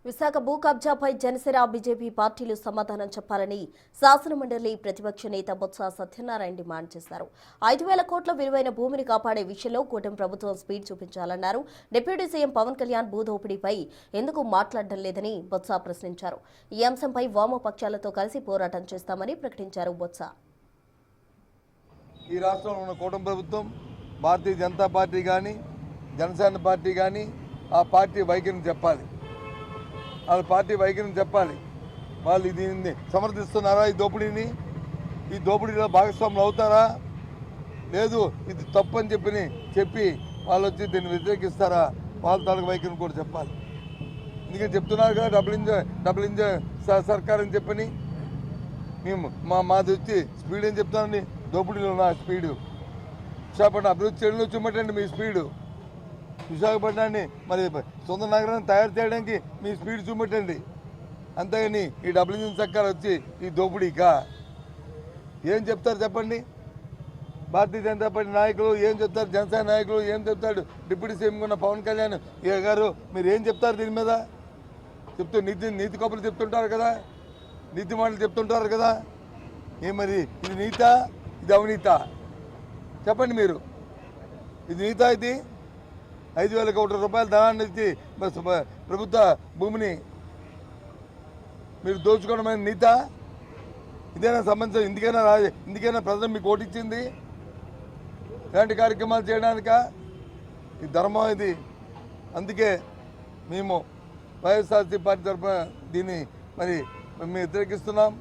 విశాఖ భూ కబ్జాపై జనసేన బీజేపీ పార్టీలు సమాధానం చెప్పాలని శాసనమండలి ప్రతిపక్ష నేత బొత్స సత్యనారాయణ డిమాండ్ చేశారు. 5,000 కోట్ల విలువైన భూమిని కాపాడే విషయంలో కూటమి ప్రభుత్వం స్పీడ్ చూపించాలన్నారు. డిప్యూటీ సీఎం పవన్ కళ్యాణ్ భూదోపిడీపై ఎందుకు మాట్లాడడం లేదని బొత్స ప్రశ్నించారు. ఈ అంశంపై వామపక్షాలతో కలిసి పోరాటం చేస్తామని ప్రకటించారు బొత్స. ఈ రాష్ట్రంలో ఉన్న కూటమి ప్రభుత్వం భారతీయ జనతా పార్టీ కానీ జనసేన పార్టీ కానీ ఆ పార్టీ వైఖరిని చెప్పాలి. వాళ్ళ పార్టీ వైఖరిని చెప్పాలి. వాళ్ళు దీన్ని సమర్థిస్తున్నారా? ఈ దోపిడీని, ఈ దోపిడీలో భాగస్వాములు అవుతారా? లేదు, ఇది తప్పు అని చెప్పి వాళ్ళు వచ్చి దీన్ని వ్యతిరేకిస్తారా? వాళ్ళ తాలూకు వైఖరిని కూడా చెప్పాలి. ఎందుకంటే చెప్తున్నారు కదా డబుల్ ఇంజన్ సర్కార్ అని చెప్పని. మేము మాది వచ్చి స్పీడ్ అని చెప్తానండి. దోపిడీలో ఉన్న స్పీడు విశాఖపట్నం అభివృద్ధి చేయడంలో చూపెట్టండి మీ స్పీడు. విశాఖపట్నాన్ని మరి సొంత నగరాన్ని తయారు చేయడానికి మీ స్పీడ్ చూపెట్టండి. అంతేగాని ఈ డబుల్ ఇంజిన్ సర్కార్ వచ్చి ఈ దోపిడీకా ఏం చెప్తారు చెప్పండి? భారతీయ జనతా పార్టీ నాయకులు ఏం చెప్తారు? జనసేన నాయకులు ఏం చెప్తాడు? డిప్యూటీ సీఎం ఉన్న పవన్ కళ్యాణ్ గారు మీరు ఏం చెప్తారు దీని మీద? నీతి కబుర్లు చెప్తుంటారు కదా, నీతి మాటలు చెప్తుంటారు కదా. మరి ఇది నీతా, ఇది అవినీత? చెప్పండి మీరు. ఇది నీతా? ఇది 5,000 కోట్ల రూపాయల ధనాన్ని ఇచ్చి ప్రభుత్వ భూమిని మీరు దోచుకోవడం అనేది నీతా? ఇదేనా సంబంధించిన? ఇందుకైనా ప్రజలు మీకు ఓటిచ్చింది ఇలాంటి కార్యక్రమాలు చేయడానికా? ఈ ధర్మం ఇది. అందుకే మేము వైఎస్ఆర్సీ పార్టీ తరఫున దీన్ని మేము వ్యతిరేకిస్తున్నాం.